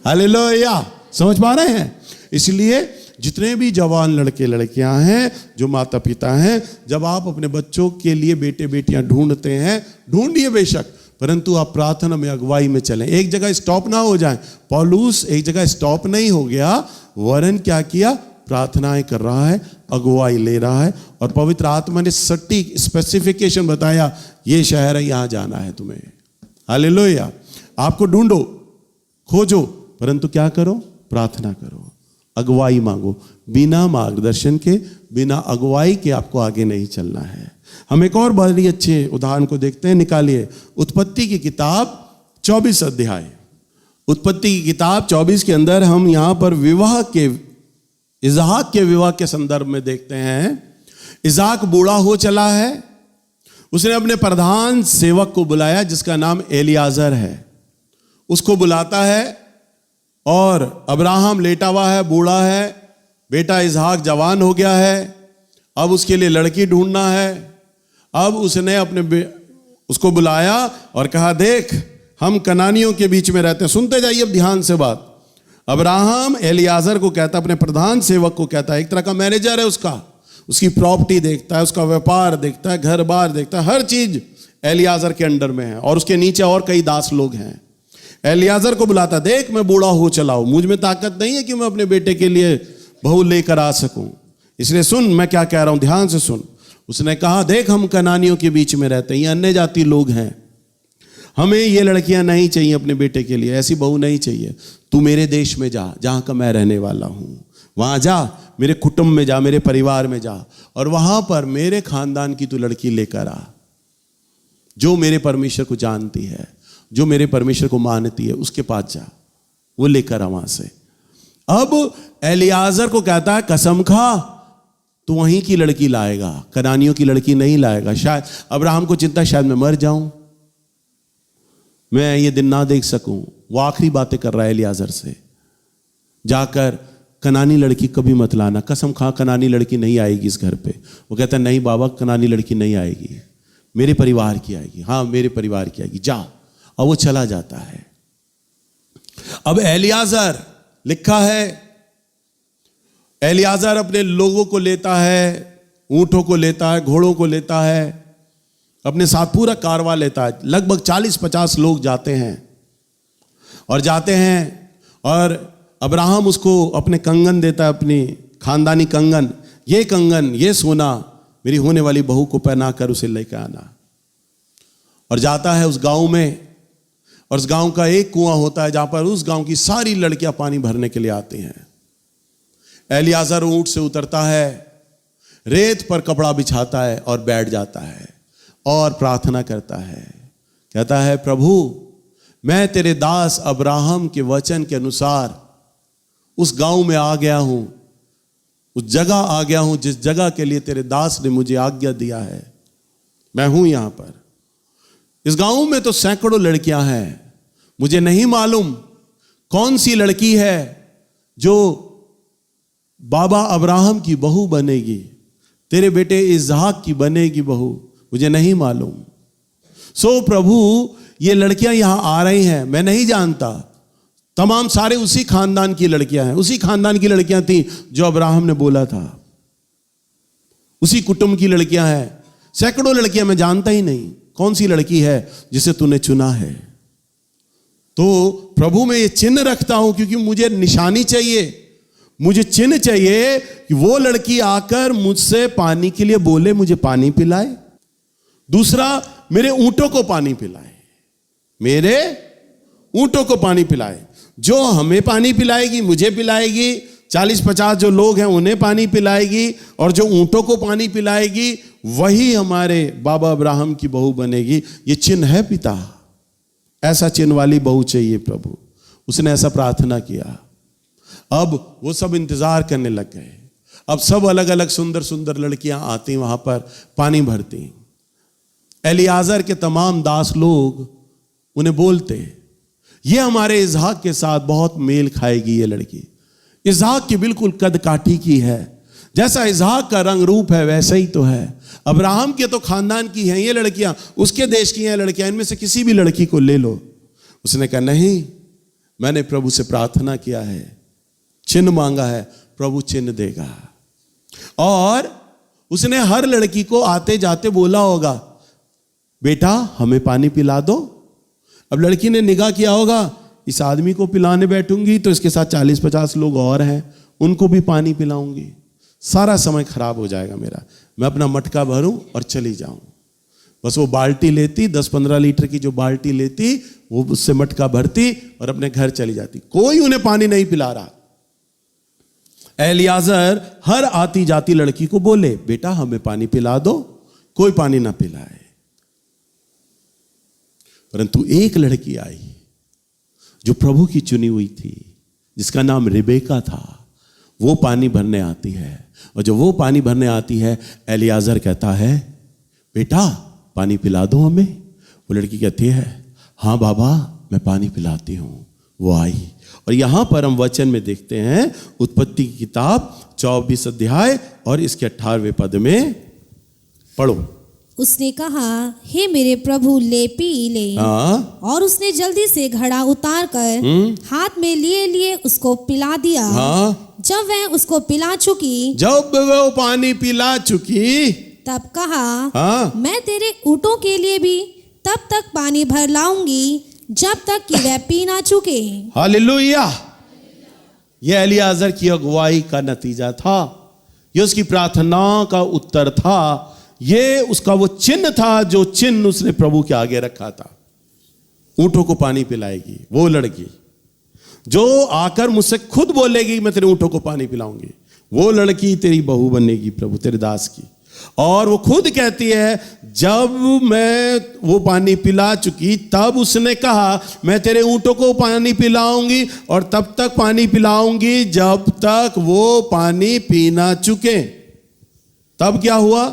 हालेलुया। समझ पा रहे हैं? इसलिए जितने भी जवान लड़के लड़कियां हैं, जो माता पिता हैं, जब आप अपने बच्चों के लिए बेटे बेटियां ढूंढते हैं, ढूंढिए बेशक, परंतु आप प्रार्थना में अगुवाई में चलें। एक जगह स्टॉप ना हो जाए। पौलुस एक जगह स्टॉप नहीं हो गया, वरन क्या किया? प्रार्थनाएं कर रहा है, अगुवाई ले रहा है, और पवित्र आत्मा ने सटीक स्पेसिफिकेशन बताया, ये शहर है, यहां जाना है तुम्हें। हालेलुया। आपको ढूंढो, खोजो, परंतु क्या करो? प्रार्थना करो, अगुवाई मांगो। बिना मार्गदर्शन के, बिना अगुवाई के आपको आगे नहीं चलना है। हम एक और बड़ी अच्छे उदाहरण को देखते हैं। निकालिए उत्पत्ति की किताब 24 अध्याय। उत्पत्ति की किताब 24 के अंदर हम यहां पर विवाह के, इसहाक के विवाह के संदर्भ में देखते हैं। इसहाक बूढ़ा हो चला है। उसने अपने प्रधान सेवक को बुलाया जिसका नाम एलियाजर है। उसको बुलाता है और अब्राहम लेटा हुआ है, बूढ़ा है, बेटा इसहाक जवान हो गया है, अब उसके लिए लड़की ढूंढना है। अब उसने उसको बुलाया और कहा, देख हम कनानियों के बीच में रहते हैं। सुनते जाइए अब ध्यान से बात। अब्राहम एलियाजर को कहता है, अपने प्रधान सेवक को कहता है, एक तरह का मैनेजर है उसका, उसकी प्रॉपर्टी देखता है, उसका व्यापार देखता है, घर बार देखता है, हर चीज एलियाजर के अंडर में है, और उसके नीचे और कई दास लोग हैं। एलियाजर को बुलाता, देख मैं बूढ़ा हो चला हूं, मुझ में ताकत नहीं है कि मैं अपने बेटे के लिए बहू लेकर आ सकूं, इसलिए सुन मैं क्या कह रहा हूं, ध्यान से सुन। उसने कहा, देख हम कनानियों के बीच में रहते हैं, ये अन्य जाति लोग हैं, हमें ये लड़कियां नहीं चाहिए अपने बेटे के लिए, ऐसी बहू नहीं चाहिए। तू मेरे देश में जा, जहां का मैं रहने वाला हूं, वहां जा, मेरे कुटुंब में जा, मेरे परिवार में जा, और वहां पर मेरे खानदान की तू लड़की लेकर आ, जो मेरे परमेश्वर को जानती है, जो मेरे परमेश्वर को मानती है, उसके पास जा, वो लेकर आ वहां से। अब एलियाजर को कहता है, कसम खा तू वहीं की लड़की लाएगा, कनानियों की लड़की नहीं लाएगा। शायद अब्राहम को चिंता, शायद मैं मर जाऊं, मैं ये दिन ना देख सकूं। वो आखिरी बातें कर रहा है एलियाजर से, जाकर कनानी लड़की कभी मत लाना, कसम खा कनानी लड़की नहीं आएगी इस घर पे। वो कहता है, नहीं बाबा कनानी लड़की नहीं आएगी, मेरे परिवार की आएगी। हाँ मेरे परिवार की आएगी, जा। और वो चला जाता है। अब एलियाजर, लिखा है एलियाजर अपने लोगों को लेता है, ऊंटों को लेता है, घोड़ों को लेता है, अपने साथ पूरा कारवां लेता है। लगभग 40-50 लोग जाते हैं और अब्राहम उसको अपने कंगन देता है, अपनी खानदानी कंगन, ये कंगन, ये सोना मेरी होने वाली बहू को पहनाकर उसे लेकर आना। और जाता है उस गांव में, और उस गांव का एक कुआं होता है जहां पर उस गांव की सारी लड़कियां पानी भरने के लिए आती हैं। एलियाजर ऊंट से उतरता है, रेत पर कपड़ा बिछाता है और बैठ जाता है और प्रार्थना करता है। कहता है, प्रभु मैं तेरे दास अब्राहम के वचन के अनुसार उस गांव में आ गया हूं, उस जगह आ गया हूं जिस जगह के लिए तेरे दास ने मुझे आज्ञा दिया है। मैं हूं यहां पर। इस गांव में तो सैकड़ों लड़कियां हैं, मुझे नहीं मालूम कौन सी लड़की है जो बाबा अब्राहम की बहू बनेगी, तेरे बेटे इसहाक की बनेगी बहू, मुझे नहीं मालूम। सो प्रभु ये लड़कियां यहां आ रही हैं, मैं नहीं जानता। तमाम सारे उसी खानदान की लड़कियां हैं, उसी खानदान की लड़कियां थी जो अब्राहम ने बोला था, उसी कुटुंब की लड़कियां हैं। सैकड़ों लड़कियां, मैं जानता ही नहीं कौन सी लड़की है जिसे तूने चुना है। तो प्रभु मैं ये चिन्ह रखता हूं क्योंकि मुझे निशानी चाहिए, मुझे चिन्ह चाहिए कि वो लड़की आकर मुझसे पानी के लिए बोले, मुझे पानी पिलाए। दूसरा, मेरे ऊंटों को पानी पिलाए, मेरे ऊंटों को पानी पिलाए। जो हमें पानी पिलाएगी, मुझे पिलाएगी, 40-50 जो लोग हैं उन्हें पानी पिलाएगी, और जो ऊंटों को पानी पिलाएगी वही हमारे बाबा अब्राहम की बहू बनेगी। ये चिन्ह है पिता, ऐसा चिन्ह वाली बहू चाहिए प्रभु। उसने ऐसा प्रार्थना किया। अब वो सब इंतजार करने लग गए। अब सब अलग अलग सुंदर सुंदर लड़कियां आती वहां पर पानी भरती। एलियाजर के तमाम दास लोग उन्हें बोलते, ये हमारे इसहाक के साथ बहुत मेल खाएगी ये लड़की। इसहाक की बिल्कुल कद काठी की है, जैसा इसहाक का रंग रूप है वैसा ही तो है। अब्राहम के तो खानदान की हैं ये लड़कियां, उसके देश की हैं लड़कियां, इनमें से किसी भी लड़की को ले लो। उसने कहा नहीं, मैंने प्रभु से प्रार्थना किया है, चिन्ह मांगा है, प्रभु चिन्ह देगा। और उसने हर लड़की को आते जाते बोला होगा, बेटा हमें पानी पिला दो। अब लड़की ने निगाह किया होगा, इस आदमी को पिलाने बैठूंगी तो इसके साथ 40-50 लोग और हैं, उनको भी पानी पिलाऊंगी, सारा समय खराब हो जाएगा मेरा। मैं अपना मटका भरूं और चली जाऊं। बस वो बाल्टी लेती, 10-15 लीटर की जो बाल्टी लेती, वो उससे मटका भरती और अपने घर चली जाती। कोई उन्हें पानी नहीं पिला रहा। एलियाजर हर आती जाती लड़की को बोले, बेटा हमें पानी पिला दो, कोई पानी ना पिलाए। परंतु एक लड़की आई जो प्रभु की चुनी हुई थी, जिसका नाम रिबेका था, वो पानी भरने आती है। और जब वो पानी भरने आती है, एलियाजर कहता है, बेटा पानी पिला दो हमें। वो लड़की कहती है, हाँ बाबा मैं पानी पिलाती हूं। वो आई और यहां पर हम वचन में देखते हैं, उत्पत्ति की किताब 24 अध्याय और इसके 18वें पद में पढ़ो। उसने कहा, हे मेरे प्रभु ले पी ले। और उसने जल्दी से घड़ा उतार कर हाथ में लिए लिए उसको पिला दिया। जब वह उसको पिला चुकी, जब वो पानी पिला चुकी, तब कहा, मैं तेरे ऊँटों के लिए भी तब तक पानी भर लाऊंगी जब तक कि वह पी ना चुके। हालेलुया। यह एलियाजर की अगुवाई का नतीजा था, यह उसकी प्रार्थना का उत्तर था, ये उसका वो चिन्ह था जो चिन्ह उसने प्रभु के आगे रखा था। ऊंटों को पानी पिलाएगी वो लड़की, जो आकर मुझसे खुद बोलेगी मैं तेरे ऊंटों को पानी पिलाऊंगी, वो लड़की तेरी बहू बनेगी प्रभु तेरे दास की। और वो खुद कहती है, जब मैं वो पानी पिला चुकी तब उसने कहा मैं तेरे ऊंटों को पानी पिलाऊंगी और तब तक पानी पिलाऊंगी जब तक वो पानी पी ना चुके। तब क्या हुआ?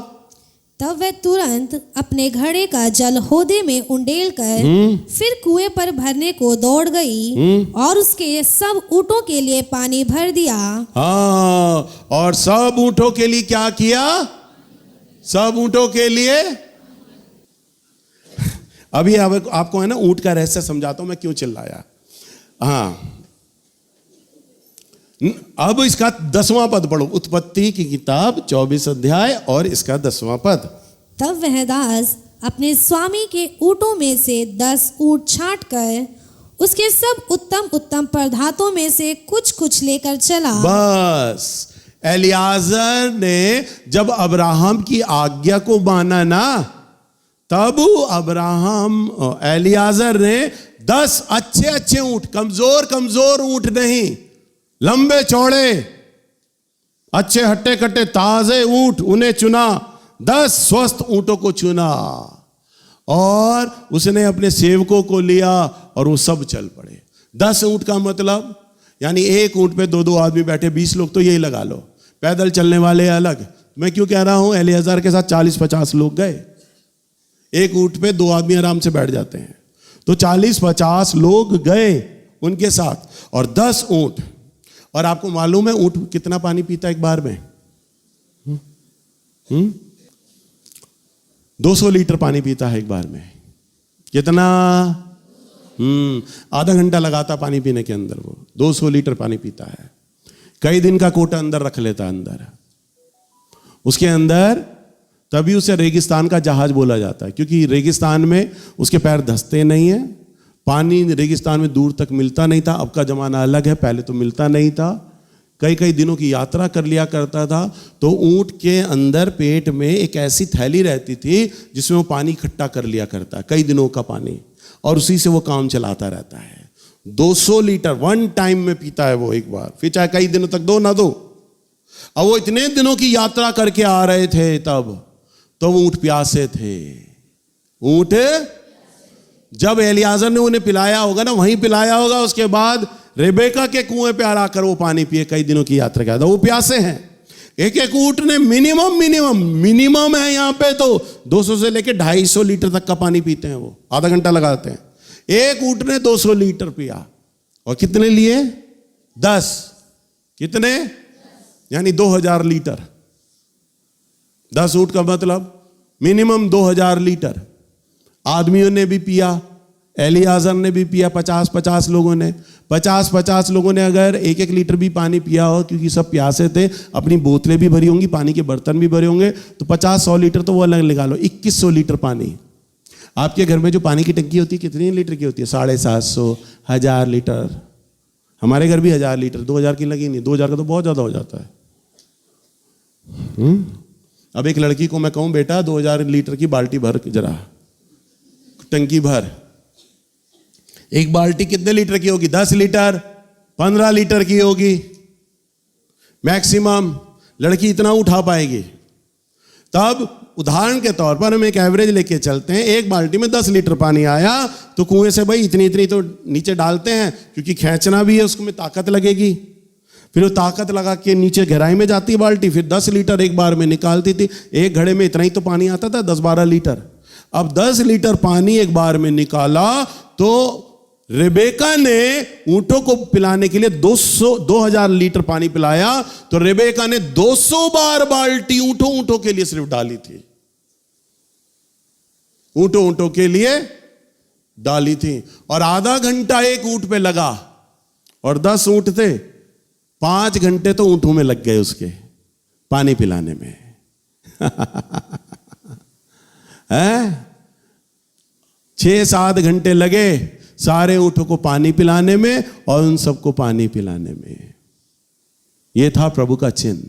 तब वह तुरंत अपने घड़े का जल होदे में उंडेल कर फिर कुएं पर भरने को दौड़ गई और उसके सब ऊँटों के लिए पानी भर दिया। हाँ, और सब ऊँटों के लिए क्या किया? सब ऊँटों के लिए। अभी आपको है ना ऊँट का रहस्य समझाता हूं मैं क्यों चिल्लाया। हाँ, अब इसका 10वां पद पढ़ो, उत्पत्ति की किताब 24 अध्याय और इसका 10वां पद। तब वह दास अपने स्वामी के ऊँटों में से 10 ऊँट छांट कर उसके सब उत्तम उत्तम पदार्थों में से कुछ कुछ लेकर चला। बस एलियाजर ने जब अब्राहम की आज्ञा को माना ना, तब एलियाजर ने 10 अच्छे अच्छे ऊँट, कमजोर कमजोर ऊँट नहीं, लंबे चौड़े अच्छे हट्टे कट्टे ताजे ऊंट उन्हें चुना, 10 स्वस्थ ऊंटों को चुना और उसने अपने सेवकों को लिया और वो सब चल पड़े। 10 ऊंट का मतलब यानी एक ऊंट पे 2-2 आदमी बैठे, 20 लोग तो यही लगा लो, पैदल चलने वाले अलग। मैं क्यों कह रहा हूं, एलियाजर के साथ 40-50 लोग गए, एक ऊंट पे 2 आदमी आराम से बैठ जाते हैं, तो 40-50 लोग गए उनके साथ और 10 ऊंट। और आपको मालूम है ऊंट कितना पानी पीता एक बार में? 200 लीटर पानी पीता है एक बार में। कितना? आधा घंटा लगाता पानी पीने के अंदर, वो 200 लीटर पानी पीता है। कई दिन का कोटा अंदर रख लेता है अंदर, उसके अंदर। तभी उसे रेगिस्तान का जहाज बोला जाता है, क्योंकि रेगिस्तान में उसके पैर धंसते नहीं है, पानी रेगिस्तान में दूर तक मिलता नहीं था। अब का जमाना अलग है, पहले तो मिलता नहीं था, कई कई दिनों की यात्रा कर लिया करता था। तो ऊंट के अंदर पेट में एक ऐसी थैली रहती थी जिसमें वो पानी इकट्ठा कर लिया करता, कई दिनों का पानी, और उसी से वो काम चलाता रहता है। 200 लीटर वन टाइम में पीता है वो एक बार, फिर चाहे कई दिनों तक दो ना दो। अब वो इतने दिनों की यात्रा करके आ रहे थे, तब तो ऊंट प्यासे थे। ऊंट जब एलियाजर ने उन्हें पिलाया होगा ना, वहीं पिलाया होगा, उसके बाद रेबेका के कुएं पे आकर वो पानी पिए, कई दिनों की यात्रा के बाद वो प्यासे हैं। एक एक ऊंट ने मिनिमम है यहाँ पे तो 200 से लेके 250 लीटर तक का पानी पीते हैं वो, आधा घंटा लगाते हैं। एक ऊंट ने 200 लीटर पिया और कितने लिए? 10। कितने? यानी 2000 लीटर। 10 ऊंट का मतलब मिनिमम 2000 लीटर। आदमियों ने भी पिया, एलियाजर ने भी पिया, 50 लोगों ने, 50 लोगों ने अगर 1 लीटर भी पानी पिया हो, क्योंकि सब प्यासे थे, अपनी बोतलें भी भरी होंगी, पानी के बर्तन भी भरे होंगे, तो 50-100 लीटर तो वो अलग निकालो, 2100 लीटर पानी। आपके घर में जो पानी की टंकी होती है कितनी लीटर की होती है? 750, 1000 लीटर। हमारे घर भी 1000 लीटर, 2000 की लगी नहीं, 2000 का तो बहुत ज्यादा हो जाता है। अब एक लड़की को मैं कहूं बेटा 2000 लीटर की बाल्टी भर, जरा टंकी भर। एक बाल्टी कितने लीटर की होगी? 10 लीटर, 15 लीटर की होगी मैक्सिमम। लड़की इतना उठा पाएगी। तब उदाहरण के तौर पर हम एक एवरेज लेके चलते हैं, एक बाल्टी में 10 लीटर पानी आया तो कुएं से भाई इतनी तो नीचे डालते हैं, क्योंकि खींचना भी है, उसमें ताकत लगेगी। फिर वो ताकत लगा के नीचे गहराई में जाती है बाल्टी, फिर 10 लीटर एक बार में निकालती थी। एक घड़े में इतना ही तो पानी आता था, 10-12 लीटर। अब 10 लीटर पानी एक बार में निकाला तो रेबेका ने ऊंटों को पिलाने के लिए 2000 लीटर पानी पिलाया, तो रेबेका ने 200 बार बाल्टी ऊंटों के लिए सिर्फ डाली थी, ऊंटों के लिए डाली थी। और आधा घंटा एक ऊंट पे लगा, और 10 ऊंट थे, 5 घंटे तो ऊंटों में लग गए उसके पानी पिलाने में। है 6-7 घंटे लगे सारे ऊंटों को पानी पिलाने में और उन सबको पानी पिलाने में। यह था प्रभु का चिन्ह।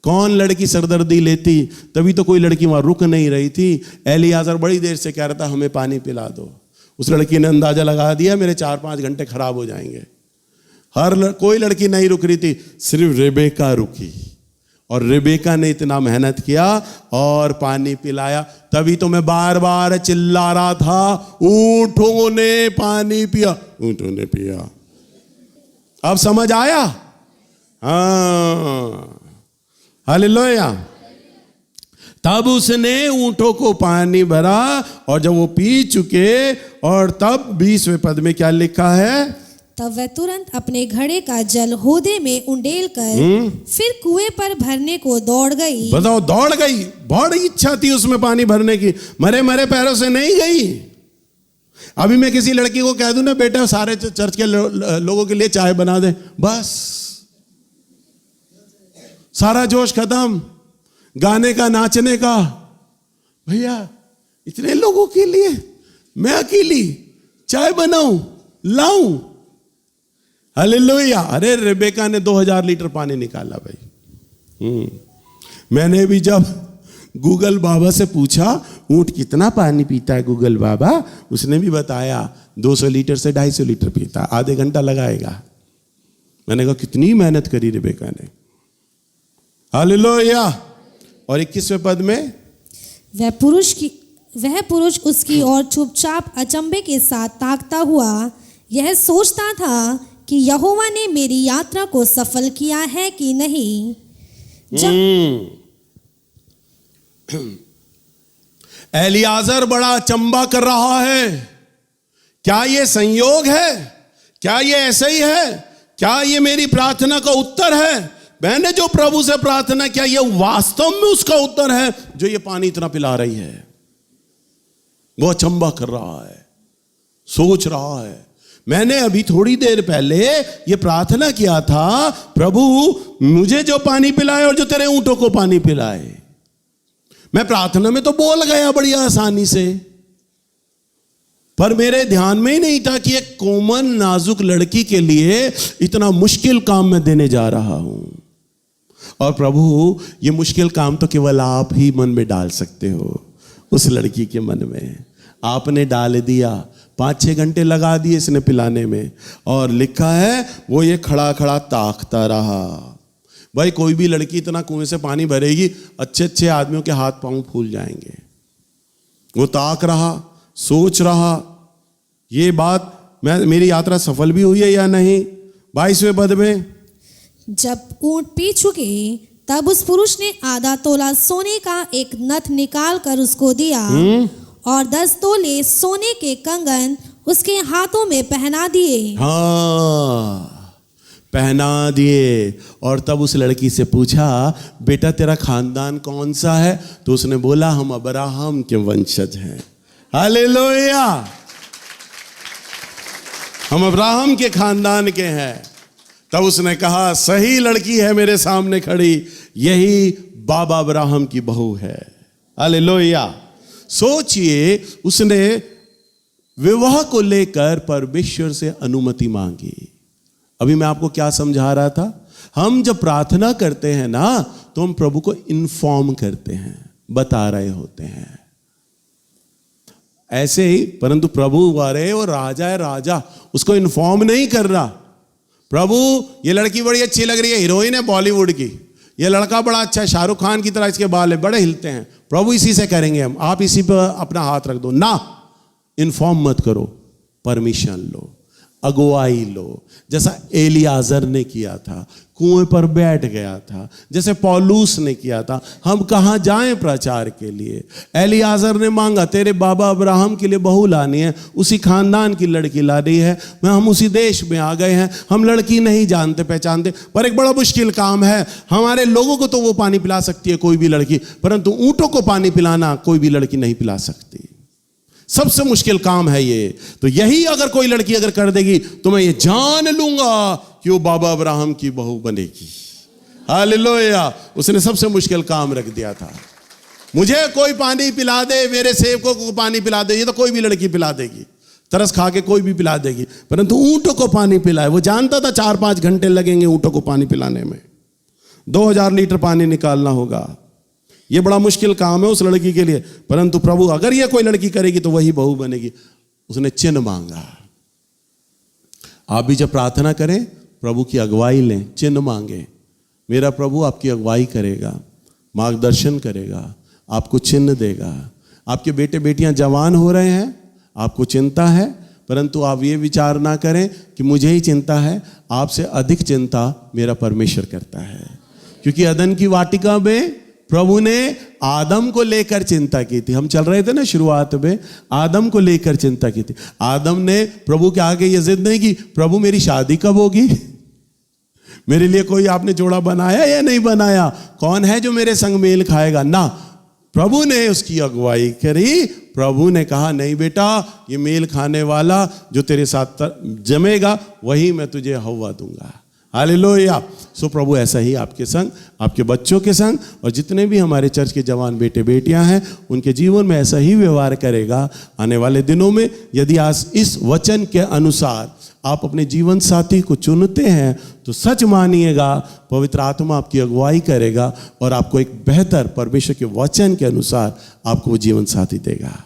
कौन लड़की सरदर्दी लेती? तभी तो कोई लड़की वहां रुक नहीं रही थी। एलियाजर बड़ी देर से कह रहा था हमें पानी पिला दो। उस लड़की ने अंदाजा लगा दिया मेरे 4-5 घंटे खराब हो जाएंगे। कोई लड़की नहीं रुक रही थी, सिर्फ रेबेका रुकी, और रेबेका ने इतना मेहनत किया और पानी पिलाया। तभी तो मैं बार बार चिल्ला रहा था, ऊंटों ने पानी पिया, ऊंटों ने पिया। अब समझ आया? हाँ, हालेलुया। तब उसने ऊंटों को पानी भरा, और जब वो पी चुके, और तब 20वें पद में क्या लिखा है? तब वह तुरंत अपने घड़े का जल होदे में उंडेल कर फिर कुएं पर भरने को दौड़ गई। बताओ, दौड़ गई। बड़ी इच्छा थी उसमें पानी भरने की, मरे पैरों से नहीं गई। अभी मैं किसी लड़की को कह दूं ना, बेटा सारे चर्च के लोगों के लिए चाय बना दे, बस सारा जोश खत्म, गाने का, नाचने का। भैया इतने लोगों के लिए मैं अकेली चाय बनाऊं, लाऊं? हालेलुया। अरे रेबेका ने 2000 लीटर पानी निकाला भाई। मैंने भी जब गूगल बाबा से पूछा ऊंट कितना पानी पीता है गूगल बाबा, उसने भी बताया 200 लीटर से 250 लीटर पीता, आधे घंटा लगाएगा। मैंने कहा कितनी मेहनत करी रेबेका ने। हालेलुया। और 21वें पद में वह पुरुष उसकी ओर चुपचाप अचंभे के साथ ताकता हुआ यह सोचता था कि यहोवा ने मेरी यात्रा को सफल किया है कि नहीं। एलियाजर बड़ा अचंबा कर रहा है। क्या ये संयोग है? क्या ये ऐसे ही है? क्या ये मेरी प्रार्थना का उत्तर है? मैंने जो प्रभु से प्रार्थना किया, ये वास्तव में उसका उत्तर है जो ये पानी इतना पिला रही है? वो अचंबा कर रहा है, सोच रहा है। मैंने अभी थोड़ी देर पहले ये प्रार्थना किया था, प्रभु मुझे जो पानी पिलाए और जो तेरे ऊंटों को पानी पिलाए। मैं प्रार्थना में तो बोल गया बड़ी आसानी से, पर मेरे ध्यान में ही नहीं था कि एक कोमल नाजुक लड़की के लिए इतना मुश्किल काम मैं देने जा रहा हूं। और प्रभु ये मुश्किल काम तो केवल आप ही मन में डाल सकते हो। उस लड़की के मन में आपने डाल दिया। 5-6 घंटे लगा दिए इसने पिलाने में, और लिखा है वो ये खड़ा खड़ा ताकता रहा। भाई कोई भी लड़की इतना कुएं से पानी भरेगी, अच्छे आदमियों के हाथ पांव फूल जाएंगे। वो ताक रहा, सोच रहा, ये बात मेरी यात्रा सफल भी हुई है या नहीं। 22वें पद में जब ऊंट पी चुके तब उस पुरुष ने आधा तोला सोने का एक नथ निकाल कर उसको दिया और 10 तोले सोने के कंगन उसके हाथों में पहना दिए। हाँ, पहना दिए। और तब उस लड़की से पूछा, बेटा तेरा खानदान कौन सा है? तो उसने बोला, हम अब्राहम के वंशज हैं। हालेलुया, हम अब्राहम के खानदान के हैं। तब उसने कहा, सही लड़की है मेरे सामने खड़ी, यही बाबा अब्राहम की बहू है। हालेलुया। सोचिए, उसने विवाह को लेकर परमेश्वर से अनुमति मांगी। अभी मैं आपको क्या समझा रहा था? हम जब प्रार्थना करते हैं ना, तो हम प्रभु को इन्फॉर्म करते हैं, बता रहे होते हैं। ऐसे ही, परंतु प्रभु वारे वो राजा है, राजा उसको इन्फॉर्म नहीं कर रहा। प्रभु, ये लड़की बड़ी अच्छी लग रही है, हीरोइन है बॉलीवुड की, ये लड़का बड़ा अच्छा है, शाहरुख खान की तरह इसके बाल है, बड़े हिलते हैं, प्रभु इसी से करेंगे हम, आप इसी पर अपना हाथ रख दो। ना, इन्फॉर्म मत करो, परमिशन लो, अगुवाई लो। जैसा एलियाजर ने किया था, कुएं पर बैठ गया था, जैसे पौलुस ने किया था। हम कहाँ जाएं प्रचार के लिए? एलियाजर ने मांगा, तेरे बाबा अब्राहम के लिए बहू लानी है, उसी खानदान की लड़की लानी है, हम उसी देश में आ गए हैं, हम लड़की नहीं जानते पहचानते, पर एक बड़ा मुश्किल काम है। हमारे लोगों को तो वो पानी पिला सकती है कोई भी लड़की, परंतु ऊंटों को पानी पिलाना कोई भी लड़की नहीं पिला सकती। सबसे मुश्किल काम है ये। तो यही अगर कोई लड़की अगर कर देगी, तो मैं ये जान लूंगा कि वो बाबा अब्राहम की बहू बनेगी। हालेलुया। उसने सबसे मुश्किल काम रख दिया था। मुझे कोई पानी पिला दे, मेरे सेवकों को पानी पिला दे, ये तो कोई भी लड़की पिला देगी, तरस खा के कोई भी पिला देगी, परंतु ऊंटों को पानी पिलाए। वो जानता था 4-5 घंटे लगेंगे ऊंटों को पानी पिलाने में, 2000 लीटर पानी निकालना होगा। ये बड़ा मुश्किल काम है उस लड़की के लिए, परंतु प्रभु अगर ये कोई लड़की करेगी तो वही बहू बनेगी। उसने चिन्ह मांगा। आप भी जब प्रार्थना करें, प्रभु की अगुवाई लें, चिन्ह मांगे। मेरा प्रभु आपकी अगुवाई करेगा, मार्गदर्शन करेगा, आपको चिन्ह देगा। आपके बेटे बेटियां जवान हो रहे हैं, आपको चिंता है, परंतु आप ये विचार ना करें कि मुझे ही चिंता है। आपसे अधिक चिंता मेरा परमेश्वर करता है, क्योंकि अदन की वाटिका में प्रभु ने आदम को लेकर चिंता की थी। हम चल रहे थे ना शुरुआत में, आदम को लेकर चिंता की थी। आदम ने प्रभु के आगे ये जिद नहीं की, प्रभु मेरी शादी कब होगी, मेरे लिए कोई आपने जोड़ा बनाया या नहीं बनाया, कौन है जो मेरे संग मेल खाएगा? ना, प्रभु ने उसकी अगुवाई करी। प्रभु ने कहा, नहीं बेटा, ये मेल खाने वाला जो तेरे साथ जमेगा वही मैं तुझे हव्वा दूंगा। हालेलुया। सो प्रभु ऐसा ही आपके संग, आपके बच्चों के संग, और जितने भी हमारे चर्च के जवान बेटे बेटियां हैं, उनके जीवन में ऐसा ही व्यवहार करेगा। आने वाले दिनों में यदि आज इस वचन के अनुसार आप अपने जीवन साथी को चुनते हैं, तो सच मानिएगा पवित्र आत्मा आपकी अगुवाई करेगा और आपको एक बेहतर परमेश्वर के वचन के अनुसार आपको वो जीवन साथी देगा।